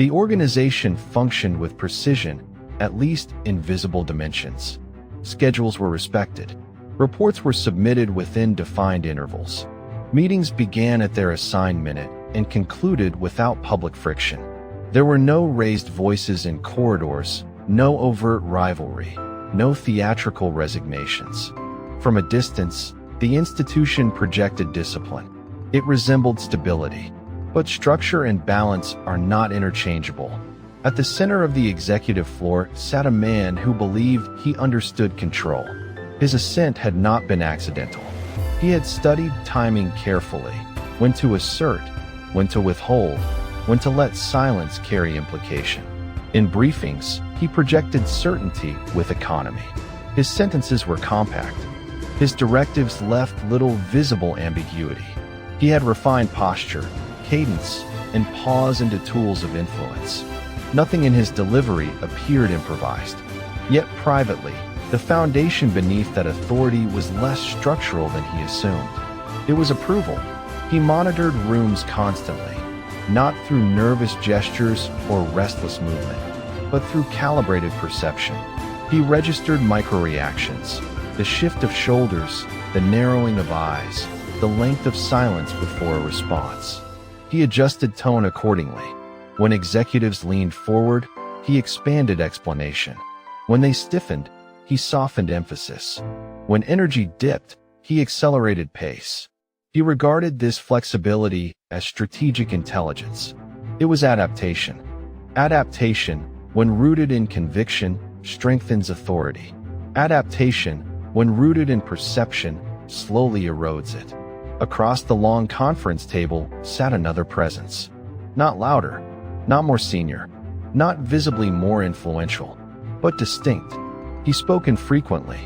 The organization functioned with precision, at least in visible dimensions. Schedules were respected. Reports were submitted within defined intervals. Meetings began at their assigned minute and concluded without public friction. There were no raised voices in corridors, no overt rivalry, no theatrical resignations. From a distance, the institution projected discipline. It resembled stability. But structure and balance are not interchangeable. At the center of the executive floor sat a man who believed he understood control. His ascent had not been accidental. He had studied timing carefully, when to assert, when to withhold, when to let silence carry implication. In briefings, he projected certainty with economy. His sentences were compact. His directives left little visible ambiguity. He had refined posture, cadence, and pause into tools of influence. Nothing in his delivery appeared improvised. Yet privately, the foundation beneath that authority was less structural than he assumed. It was approval. He monitored rooms constantly, not through nervous gestures or restless movement, but through calibrated perception. He registered micro-reactions, the shift of shoulders, the narrowing of eyes, the length of silence before a response. He adjusted tone accordingly. When executives leaned forward, he expanded explanation. When they stiffened, he softened emphasis. When energy dipped, he accelerated pace. He regarded this flexibility as strategic intelligence. It was adaptation. Adaptation, when rooted in conviction, strengthens authority. Adaptation, when rooted in perception, slowly erodes it. Across the long conference table sat another presence. Not louder, not more senior, not visibly more influential, but distinct. He spoke infrequently.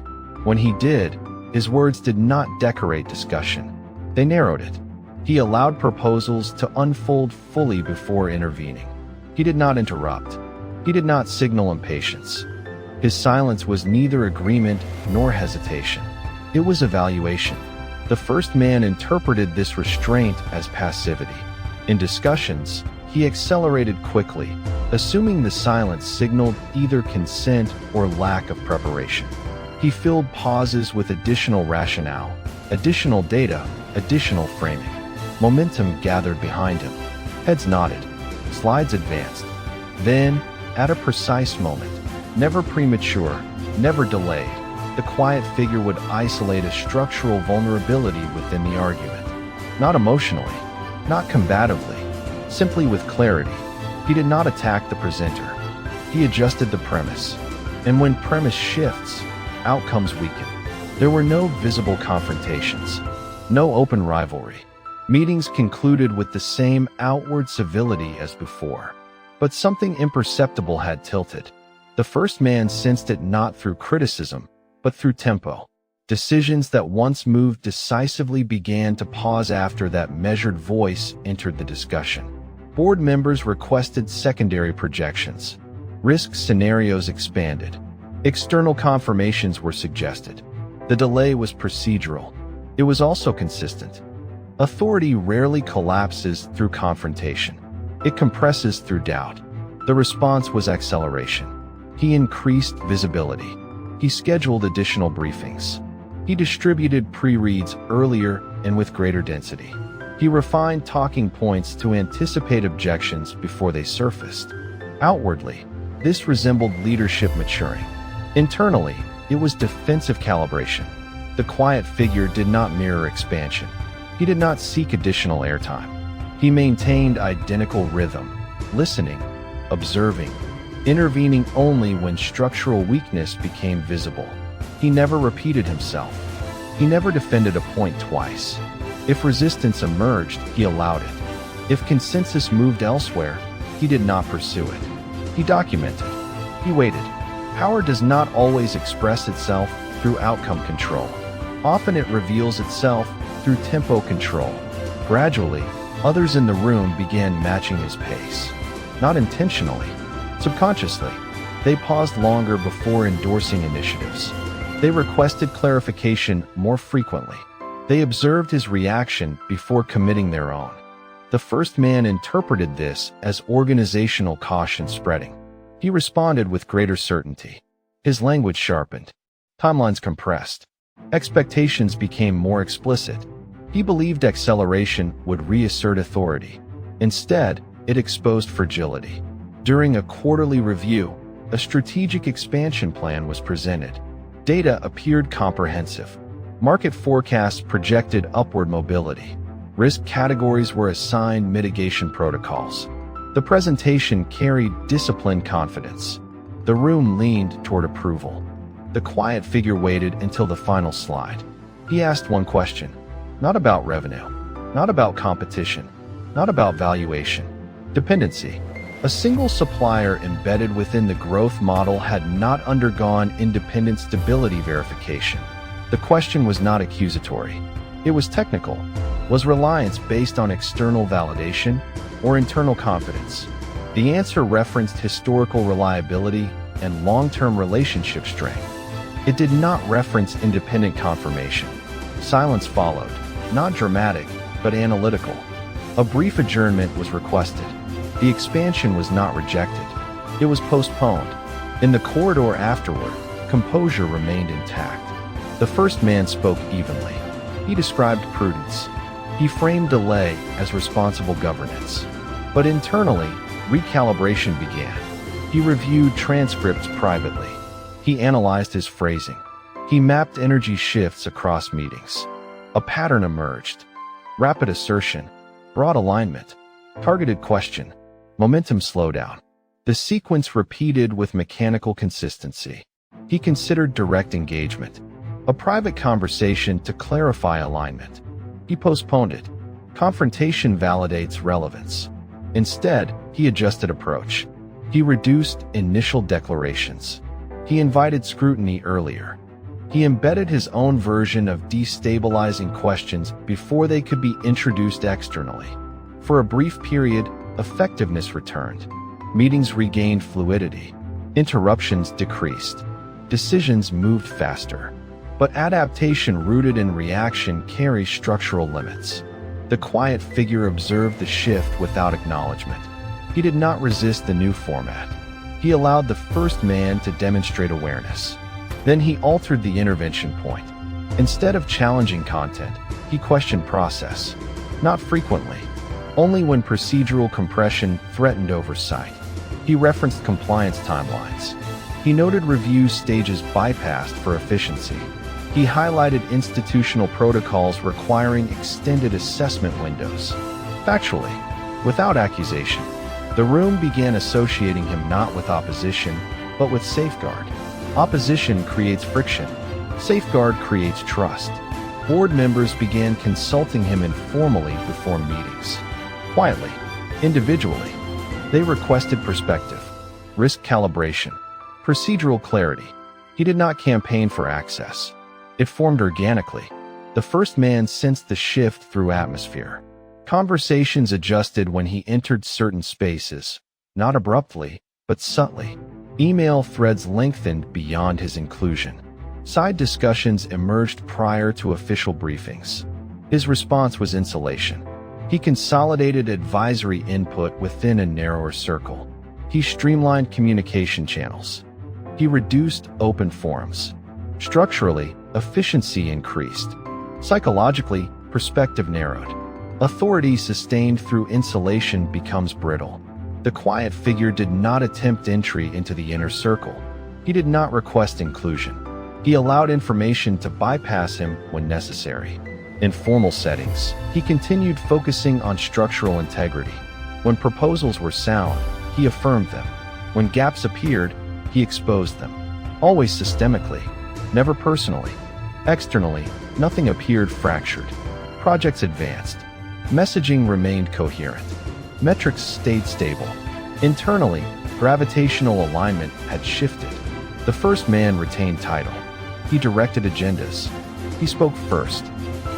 When he did, his words did not decorate discussion. They narrowed it. He allowed proposals to unfold fully before intervening. He did not interrupt. He did not signal impatience. His silence was neither agreement nor hesitation. It was evaluation. The first man interpreted this restraint as passivity. In discussions, he accelerated quickly, assuming the silence signaled either consent or lack of preparation. He filled pauses with additional rationale, additional data, additional framing. Momentum gathered behind him. Heads nodded. Slides advanced. Then, at a precise moment, never premature, never delayed, the quiet figure would isolate a structural vulnerability within the argument. Not emotionally, not combatively, simply with clarity. He did not attack the presenter. He adjusted the premise. And when premise shifts, outcomes weaken. There were no visible confrontations, no open rivalry. Meetings concluded with the same outward civility as before. But something imperceptible had tilted. The first man sensed it not through criticism, but through tempo. Decisions that once moved decisively began to pause after that measured voice entered the discussion. Board members requested secondary projections. Risk scenarios expanded. External confirmations were suggested. The delay was procedural. It was also consistent. Authority rarely collapses through confrontation. It compresses through doubt. The response was acceleration. He increased visibility. He scheduled additional briefings. He distributed pre-reads earlier and with greater density. He refined talking points to anticipate objections before they surfaced. Outwardly, this resembled leadership maturing. Internally, it was defensive calibration. The quiet figure did not mirror expansion. He did not seek additional airtime. He maintained identical rhythm, listening, observing, intervening only when structural weakness became visible. He never repeated himself. He never defended a point twice. If resistance emerged, he allowed it. If consensus moved elsewhere, he did not pursue it. He documented. He waited. Power does not always express itself through outcome control. Often it reveals itself through tempo control. Gradually, others in the room began matching his pace. Not intentionally, subconsciously, they paused longer before endorsing initiatives. They requested clarification more frequently. They observed his reaction before committing their own. The first man interpreted this as organizational caution spreading. He responded with greater certainty. His language sharpened. Timelines compressed. Expectations became more explicit. He believed acceleration would reassert authority. Instead, it exposed fragility. During a quarterly review, a strategic expansion plan was presented. Data appeared comprehensive. Market forecasts projected upward mobility. Risk categories were assigned mitigation protocols. The presentation carried disciplined confidence. The room leaned toward approval. The quiet figure waited until the final slide. He asked one question, not about revenue, not about competition, not about valuation. Dependency. A single supplier embedded within the growth model had not undergone independent stability verification. The question was not accusatory. It was technical. Was reliance based on external validation or internal confidence? The answer referenced historical reliability and long-term relationship strength. It did not reference independent confirmation. Silence followed, not dramatic, but analytical. A brief adjournment was requested. The expansion was not rejected. It was postponed. In the corridor afterward, composure remained intact. The first man spoke evenly. He described prudence. He framed delay as responsible governance. But internally, recalibration began. He reviewed transcripts privately. He analyzed his phrasing. He mapped energy shifts across meetings. A pattern emerged. Rapid assertion, broad alignment, targeted question, momentum slowdown. The sequence repeated with mechanical consistency. He considered direct engagement, a private conversation to clarify alignment. He postponed it. Confrontation validates relevance. Instead, he adjusted approach. He reduced initial declarations. He invited scrutiny earlier. He embedded his own version of destabilizing questions before they could be introduced externally. For a brief period, effectiveness returned. Meetings regained fluidity. Interruptions decreased. Decisions moved faster. But adaptation rooted in reaction carries structural limits. The quiet figure observed the shift without acknowledgement. He did not resist the new format. He allowed the first man to demonstrate awareness. Then he altered the intervention point. Instead of challenging content, he questioned process. Not frequently. Only when procedural compression threatened oversight. He referenced compliance timelines. He noted review stages bypassed for efficiency. He highlighted institutional protocols requiring extended assessment windows. Factually, without accusation, the room began associating him not with opposition, but with safeguard. Opposition creates friction. Safeguard creates trust. Board members began consulting him informally before meetings. Quietly, individually, they requested perspective, risk calibration, procedural clarity. He did not campaign for access. It formed organically. The first man sensed the shift through atmosphere. Conversations adjusted when he entered certain spaces, not abruptly, but subtly. Email threads lengthened beyond his inclusion. Side discussions emerged prior to official briefings. His response was insulation. He consolidated advisory input within a narrower circle. He streamlined communication channels. He reduced open forums. Structurally, efficiency increased. Psychologically, perspective narrowed. Authority sustained through insulation becomes brittle. The quiet figure did not attempt entry into the inner circle. He did not request inclusion. He allowed information to bypass him when necessary. In formal settings, he continued focusing on structural integrity. When proposals were sound, he affirmed them. When gaps appeared, he exposed them. Always systemically, never personally. Externally, nothing appeared fractured. Projects advanced. Messaging remained coherent. Metrics stayed stable. Internally, gravitational alignment had shifted. The first man retained title. He directed agendas. He spoke first.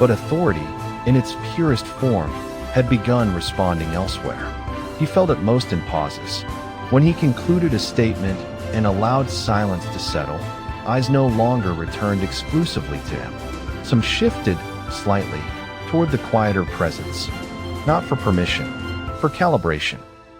But authority, in its purest form, had begun responding elsewhere. He felt it most in pauses. When he concluded a statement and allowed silence to settle, eyes no longer returned exclusively to him. Some shifted, slightly, toward the quieter presence. not for permission, for calibration.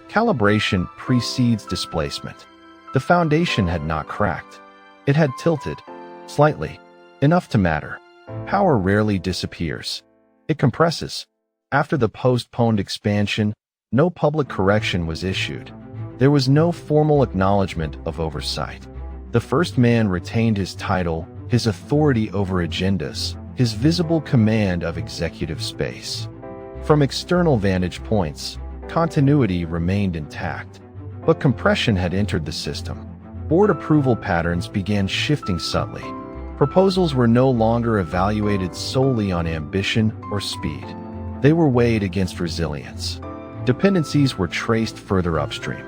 Calibration precedes displacement. The foundation had not cracked. It had tilted, slightly, enough to matter. Power rarely disappears. It compresses. After the postponed expansion, no public correction was issued. There was no formal acknowledgement of oversight. The first man retained his title, his authority over agendas, his visible command of executive space. From external vantage points, continuity remained intact, but compression had entered the system. Board approval patterns began shifting subtly. Proposals were no longer evaluated solely on ambition or speed. They were weighed against resilience. Dependencies were traced further upstream.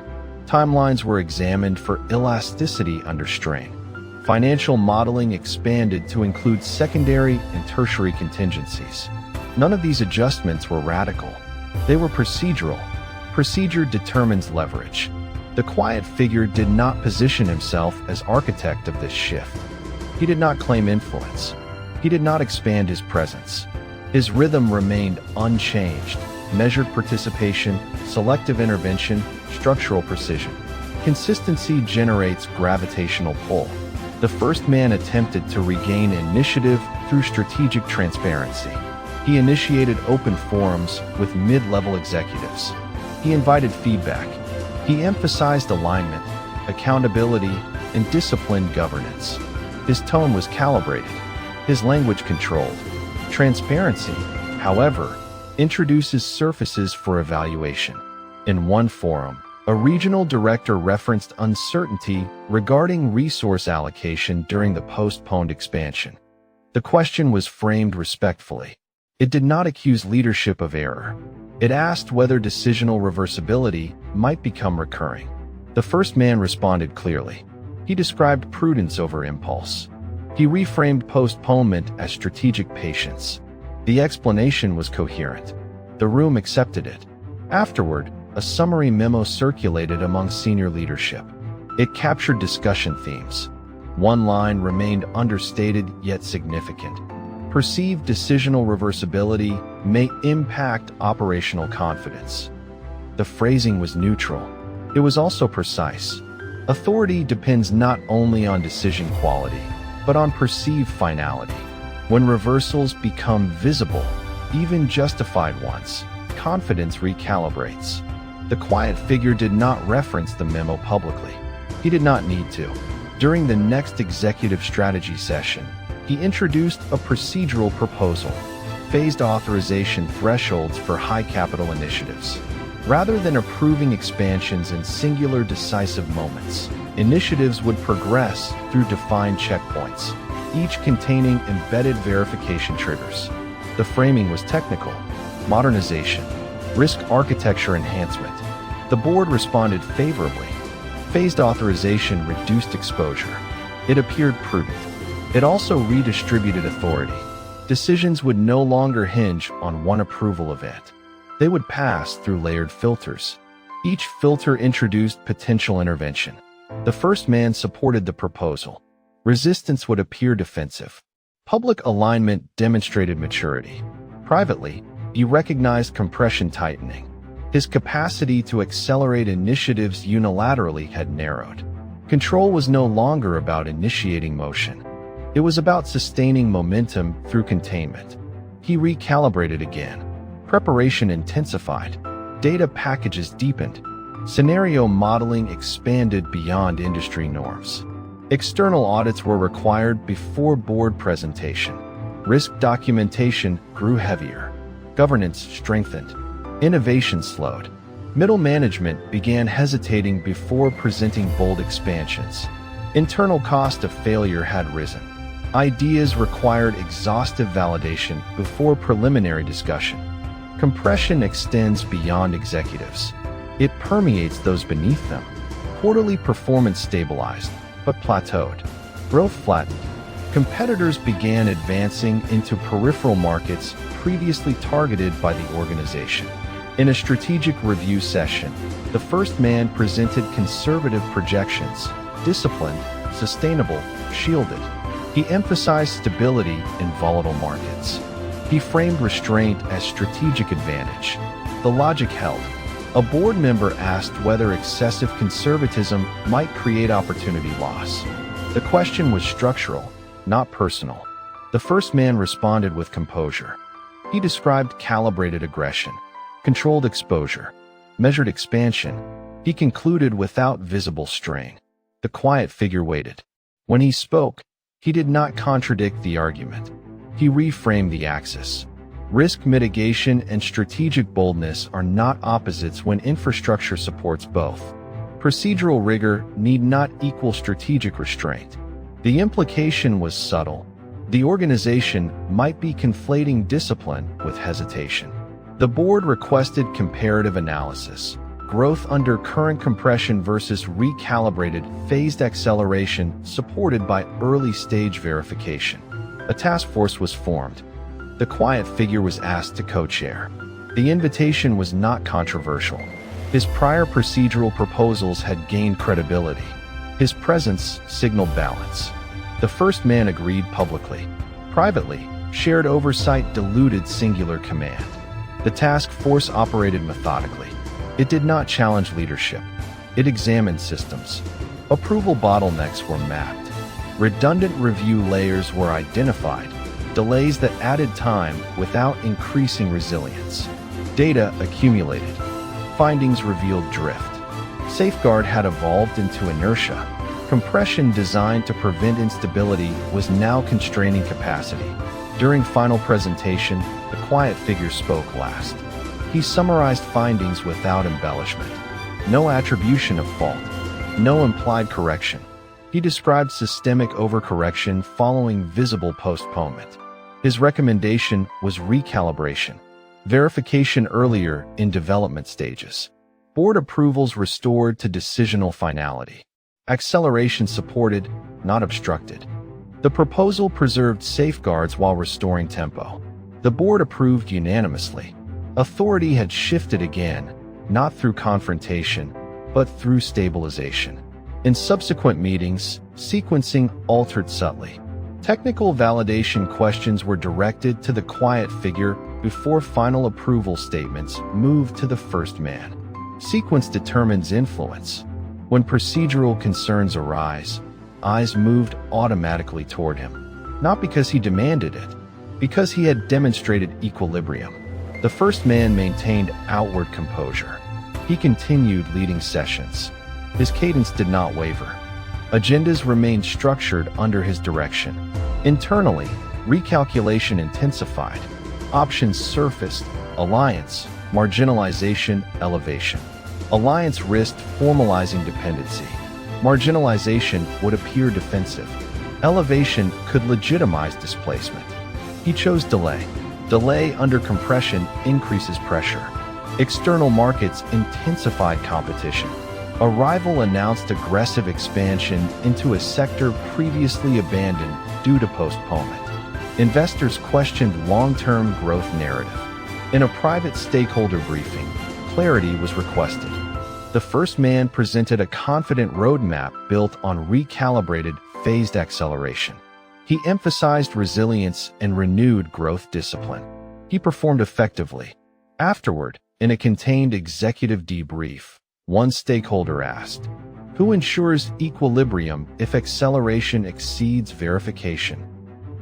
Timelines were examined for elasticity under strain. Financial modeling expanded to include secondary and tertiary contingencies. None of these adjustments were radical. They were procedural. Procedure determines leverage. The quiet figure did not position himself as architect of this shift. He did not claim influence. He did not expand his presence. His rhythm remained unchanged: measured participation, selective intervention, structural precision. Consistency generates gravitational pull. The first man attempted to regain initiative through strategic transparency. He initiated open forums with mid-level executives. He invited feedback. He emphasized alignment, accountability, and disciplined governance. His tone was calibrated. His language controlled. Transparency, however, introduces surfaces for evaluation. In one forum, a regional director referenced uncertainty regarding resource allocation during the postponed expansion. The question was framed respectfully. It did not accuse leadership of error. It asked whether decisional reversibility might become recurring. The first man responded clearly. He described prudence over impulse. He reframed postponement as strategic patience. The explanation was coherent. The room accepted it. Afterward, a summary memo circulated among senior leadership. It captured discussion themes. One line remained understated yet significant. Perceived decisional reversibility may impact operational confidence. The phrasing was neutral. It was also precise. Authority depends not only on decision quality, but on perceived finality. When reversals become visible, even justified ones, confidence recalibrates. The quiet figure did not reference the memo publicly. He did not need to. During the next executive strategy session, he introduced a procedural proposal: phased authorization thresholds for high capital initiatives. Rather than approving expansions in singular decisive moments, initiatives would progress through defined checkpoints, each containing embedded verification triggers. The framing was technical: modernization, risk architecture enhancement. The board responded favorably. Phased authorization reduced exposure. It appeared prudent. It also redistributed authority. Decisions would no longer hinge on one approval event. They would pass through layered filters. Each filter introduced potential intervention. The first man supported the proposal. Resistance would appear defensive. Public alignment demonstrated maturity. Privately, he recognized compression tightening. His capacity to accelerate initiatives unilaterally had narrowed. Control was no longer about initiating motion. It was about sustaining momentum through containment. He recalibrated again. Preparation intensified. Data packages deepened. Scenario modeling expanded beyond industry norms. External audits were required before board presentation. Risk documentation grew heavier. Governance strengthened. Innovation slowed. Middle management began hesitating before presenting bold expansions. Internal cost of failure had risen. Ideas required exhaustive validation before preliminary discussion. Compression extends beyond executives. It permeates those beneath them. Quarterly performance stabilized, but plateaued. Growth flattened. Competitors began advancing into peripheral markets previously targeted by the organization. In a strategic review session, the first man presented conservative projections: disciplined, sustainable, shielded. He emphasized stability in volatile markets. He framed restraint as strategic advantage. The logic held. A board member asked whether excessive conservatism might create opportunity loss. The question was structural, not personal. The first man responded with composure. He described calibrated aggression, controlled exposure, measured expansion. He concluded without visible strain. The quiet figure waited. When he spoke, he did not contradict the argument. He reframed the axis. Risk mitigation and strategic boldness are not opposites when infrastructure supports both. Procedural rigor need not equal strategic restraint. The implication was subtle. The organization might be conflating discipline with hesitation. The board requested comparative analysis. Growth under current compression versus recalibrated phased acceleration supported by early-stage verification. A task force was formed. The quiet figure was asked to co-chair. The invitation was not controversial. His prior procedural proposals had gained credibility. His presence signaled balance. The first man agreed publicly. Privately, shared oversight diluted singular command. The task force operated methodically. It did not challenge leadership. It examined systems. Approval bottlenecks were mapped. Redundant review layers were identified. Delays that added time without increasing resilience. Data accumulated. Findings revealed drift. Safeguard had evolved into inertia. Compression designed to prevent instability was now constraining capacity. During final presentation, the quiet figure spoke last. He summarized findings without embellishment. No attribution of fault. No implied correction. He described systemic overcorrection following visible postponement. His recommendation was recalibration. Verification earlier in development stages. Board approvals restored to decisional finality. Acceleration supported, not obstructed. The proposal preserved safeguards while restoring tempo. The board approved unanimously. Authority had shifted again, not through confrontation, but through stabilization. In subsequent meetings, sequencing altered subtly. Technical validation questions were directed to the quiet figure before final approval statements moved to the first man. Sequence determines influence. When procedural concerns arise, eyes moved automatically toward him. Not because he demanded it, because he had demonstrated equilibrium. The first man maintained outward composure. He continued leading sessions. His cadence did not waver. Agendas remained structured under his direction. Internally, recalculation intensified. Options surfaced: alliance, marginalization, elevation. Alliance risked formalizing dependency. Marginalization would appear defensive. Elevation could legitimize displacement. He chose delay. Delay under compression increases pressure. External markets intensified competition. A rival announced aggressive expansion into a sector previously abandoned due to postponement. Investors questioned long-term growth narrative. In a private stakeholder briefing, clarity was requested. The first man presented a confident roadmap built on recalibrated, phased acceleration. He emphasized resilience and renewed growth discipline. He performed effectively. Afterward, in a contained executive debrief, one stakeholder asked, "Who ensures equilibrium if acceleration exceeds verification?"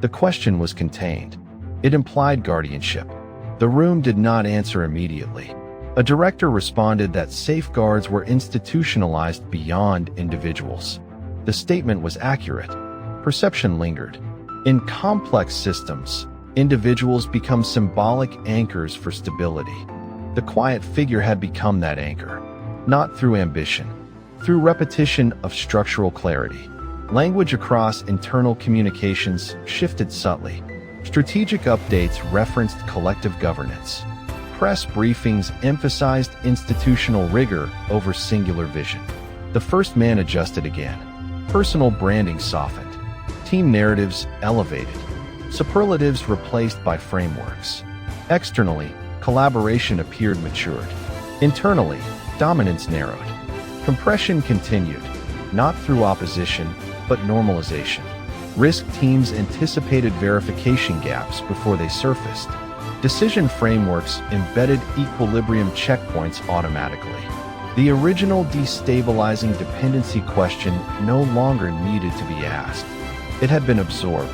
The question was contained. It implied guardianship. The room did not answer immediately. A director responded that safeguards were institutionalized beyond individuals. The statement was accurate. Perception lingered. In complex systems, individuals become symbolic anchors for stability. The quiet figure had become that anchor, not through ambition, through repetition of structural clarity. Language across internal communications shifted subtly. Strategic updates referenced collective governance. Press briefings emphasized institutional rigor over singular vision. The first man adjusted again. Personal branding softened. Team narratives elevated. Superlatives replaced by frameworks. Externally, collaboration appeared matured. Internally, dominance narrowed. Compression continued, not through opposition, but normalization. Risk teams anticipated verification gaps before they surfaced. Decision frameworks embedded equilibrium checkpoints automatically. The original destabilizing dependency question no longer needed to be asked. It had been absorbed.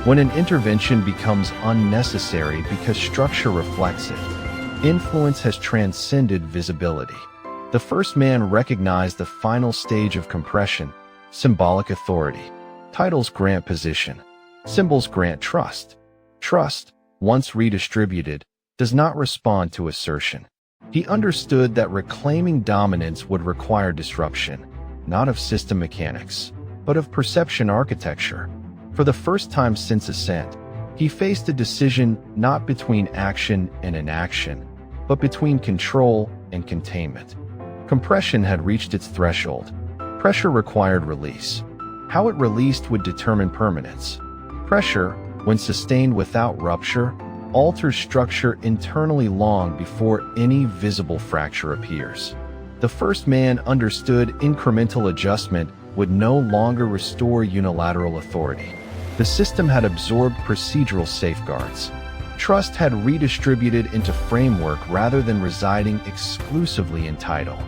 When an intervention becomes unnecessary because structure reflects it, influence has transcended visibility. The first man recognized the final stage of compression, symbolic authority. Titles grant position. Symbols grant trust. Trust, once redistributed, does not respond to assertion. He understood that reclaiming dominance would require disruption, not of system mechanics, but of perception architecture. For the first time since ascent, he faced a decision not between action and inaction, but between control and containment. Compression had reached its threshold. Pressure required release. How it released would determine permanence. Pressure, when sustained without rupture, alters structure internally long before any visible fracture appears. The first man understood incremental adjustment would no longer restore unilateral authority. The system had absorbed procedural safeguards. Trust had redistributed into framework rather than residing exclusively in title.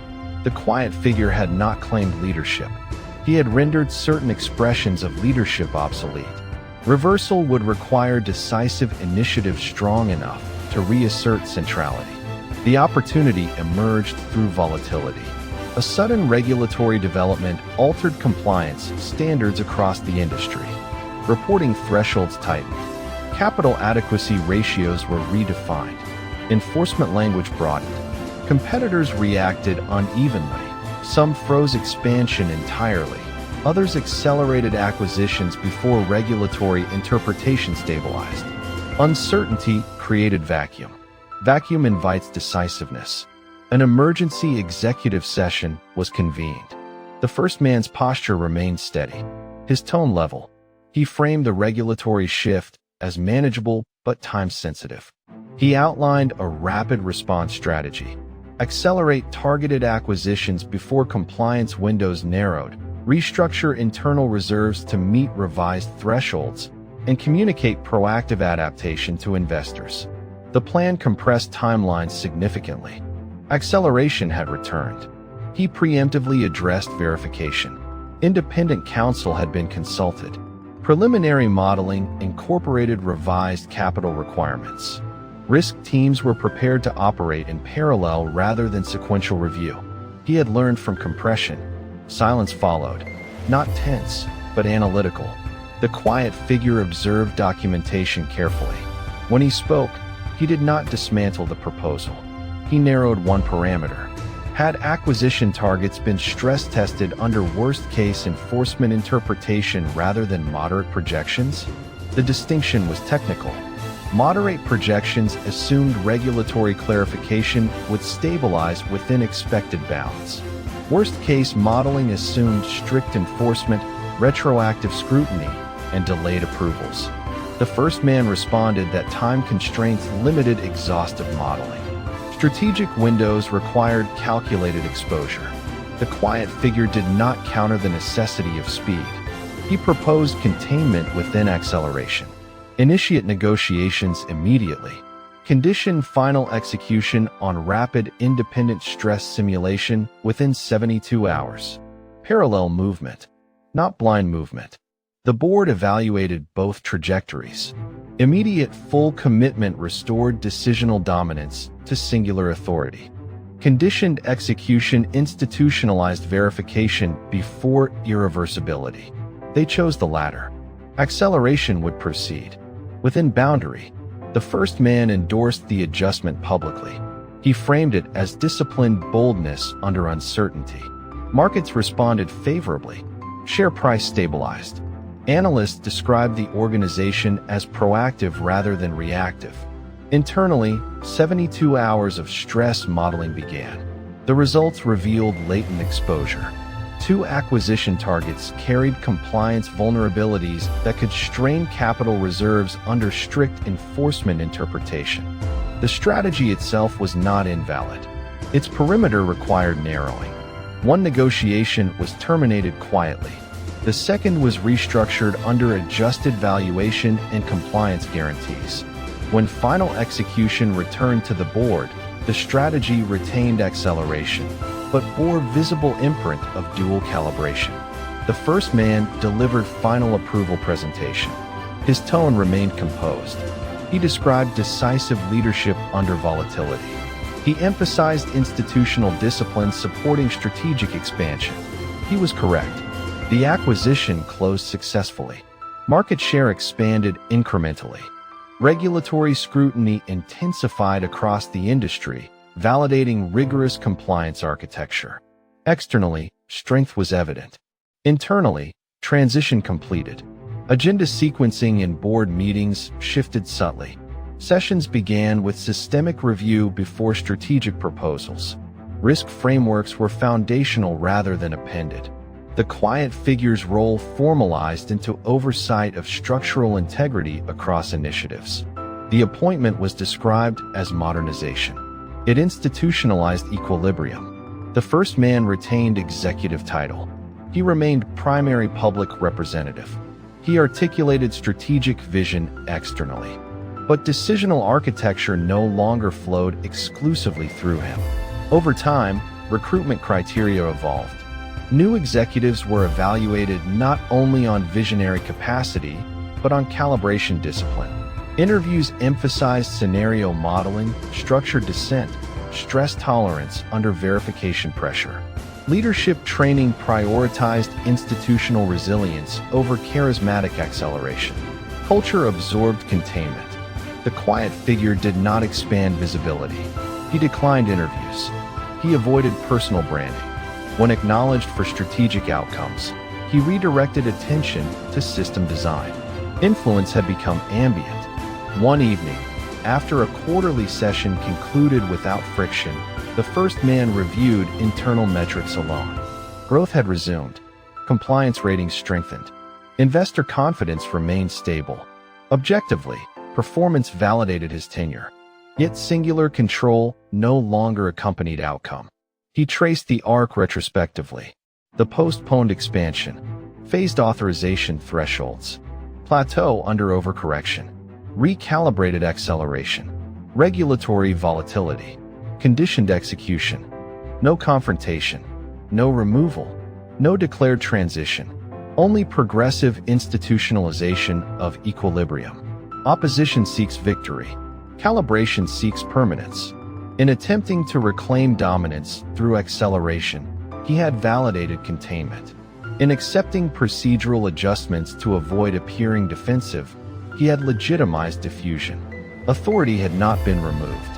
The quiet figure had not claimed leadership. He had rendered certain expressions of leadership obsolete. Reversal would require decisive initiative strong enough to reassert centrality. The opportunity emerged through volatility. A sudden regulatory development altered compliance standards across the industry. Reporting thresholds tightened. Capital adequacy ratios were redefined. Enforcement language broadened. Competitors reacted unevenly. Some froze expansion entirely. Others accelerated acquisitions before regulatory interpretation stabilized. Uncertainty created vacuum. Vacuum invites decisiveness. An emergency executive session was convened. The first man's posture remained steady, his tone level. He framed the regulatory shift as manageable but time-sensitive. He outlined a rapid response strategy. Accelerate targeted acquisitions before compliance windows narrowed, restructure internal reserves to meet revised thresholds, and communicate proactive adaptation to investors. The plan compressed timelines significantly. Acceleration had returned. He preemptively addressed verification. Independent counsel had been consulted. Preliminary modeling incorporated revised capital requirements. Risk teams were prepared to operate in parallel rather than sequential review. He had learned from compression. Silence followed, not tense, but analytical. The quiet figure observed documentation carefully. When he spoke, he did not dismantle the proposal. He narrowed one parameter. Had acquisition targets been stress-tested under worst-case enforcement interpretation rather than moderate projections? The distinction was technical. Moderate projections assumed regulatory clarification would stabilize within expected bounds. Worst-case modeling assumed strict enforcement, retroactive scrutiny, and delayed approvals. The first man responded that time constraints limited exhaustive modeling. Strategic windows required calculated exposure. The quiet figure did not counter the necessity of speed. He proposed containment within acceleration. Initiate negotiations immediately. Condition final execution on rapid independent stress simulation within 72 hours. Parallel movement, not blind movement. The board evaluated both trajectories. Immediate full commitment restored decisional dominance to singular authority. Conditioned execution institutionalized verification before irreversibility. They chose the latter. Acceleration would proceed. Within boundary, the first man endorsed the adjustment publicly. He framed it as disciplined boldness under uncertainty. Markets responded favorably. Share price stabilized. Analysts described the organization as proactive rather than reactive. Internally, 72 hours of stress modeling began. The results revealed latent exposure. 2 acquisition targets carried compliance vulnerabilities that could strain capital reserves under strict enforcement interpretation. The strategy itself was not invalid. Its perimeter required narrowing. One negotiation was terminated quietly. The second was restructured under adjusted valuation and compliance guarantees. When final execution returned to the board, the strategy retained acceleration, but bore visible imprint of dual calibration. The first man delivered final approval presentation. His tone remained composed. He described decisive leadership under volatility. He emphasized institutional discipline supporting strategic expansion. He was correct. The acquisition closed successfully. Market share expanded incrementally. Regulatory scrutiny intensified across the industry, validating rigorous compliance architecture. Externally, strength was evident. Internally, transition completed. Agenda sequencing in board meetings shifted subtly. Sessions began with systemic review before strategic proposals. Risk frameworks were foundational rather than appended. The quiet figure's role formalized into oversight of structural integrity across initiatives. The appointment was described as modernization. It institutionalized equilibrium. The first man retained executive title. He remained primary public representative. He articulated strategic vision externally. But decisional architecture no longer flowed exclusively through him. Over time, recruitment criteria evolved. New executives were evaluated not only on visionary capacity, but on calibration discipline. Interviews emphasized scenario modeling, structured dissent, stress tolerance under verification pressure. Leadership training prioritized institutional resilience over charismatic acceleration. Culture absorbed containment. The quiet figure did not expand visibility. He declined interviews. He avoided personal branding. When acknowledged for strategic outcomes, he redirected attention to system design. Influence had become ambient. One evening, after a quarterly session concluded without friction, the first man reviewed internal metrics alone. Growth had resumed. Compliance ratings strengthened. Investor confidence remained stable. Objectively, performance validated his tenure. Yet singular control no longer accompanied outcome. He traced the arc retrospectively. The postponed expansion, phased authorization thresholds, plateau under overcorrection, recalibrated acceleration, regulatory volatility, conditioned execution, no confrontation, no removal, no declared transition, only progressive institutionalization of equilibrium. Opposition seeks victory. Calibration seeks permanence. In attempting to reclaim dominance through acceleration, he had validated containment. In accepting procedural adjustments to avoid appearing defensive, he had legitimized diffusion. Authority had not been removed.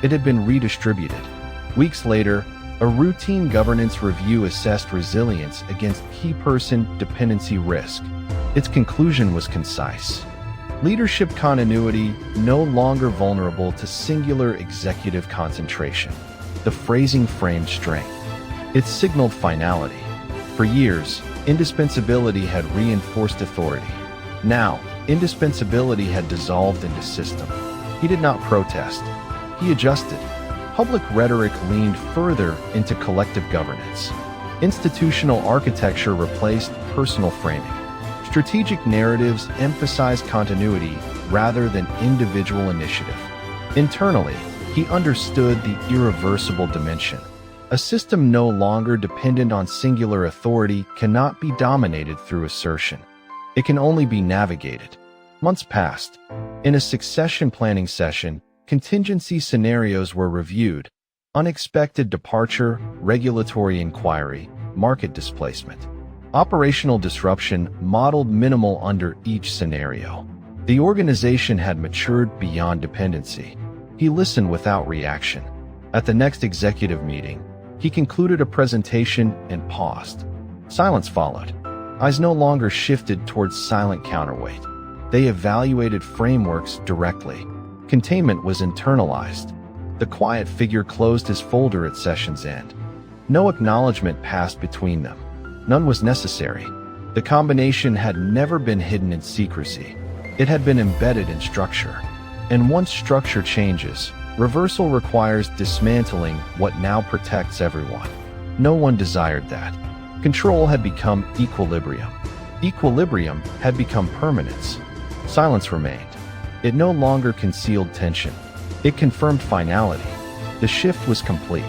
It had been redistributed. Weeks later, a routine governance review assessed resilience against key person dependency risk. Its conclusion was concise. Leadership continuity no longer vulnerable to singular executive concentration. The phrasing framed strength. It signaled finality. For years, indispensability had reinforced authority. Now, indispensability had dissolved into system. He did not protest. He adjusted. Public rhetoric leaned further into collective governance. Institutional architecture replaced personal framing. Strategic narratives emphasize continuity rather than individual initiative. Internally, he understood the irreversible dimension. A system no longer dependent on singular authority cannot be dominated through assertion. It can only be navigated. Months passed. In a succession planning session, contingency scenarios were reviewed. Unexpected departure, regulatory inquiry, market displacement. Operational disruption modeled minimal under each scenario. The organization had matured beyond dependency. He listened without reaction. At the next executive meeting, he concluded a presentation and paused. Silence followed. Eyes no longer shifted towards silent counterweight. They evaluated frameworks directly. Containment was internalized. The quiet figure closed his folder at session's end. No acknowledgement passed between them. None was necessary. The combination had never been hidden in secrecy. It had been embedded in structure. And once structure changes, reversal requires dismantling what now protects everyone. No one desired that. Control had become equilibrium. Equilibrium had become permanence. Silence remained. It no longer concealed tension. It confirmed finality. The shift was complete.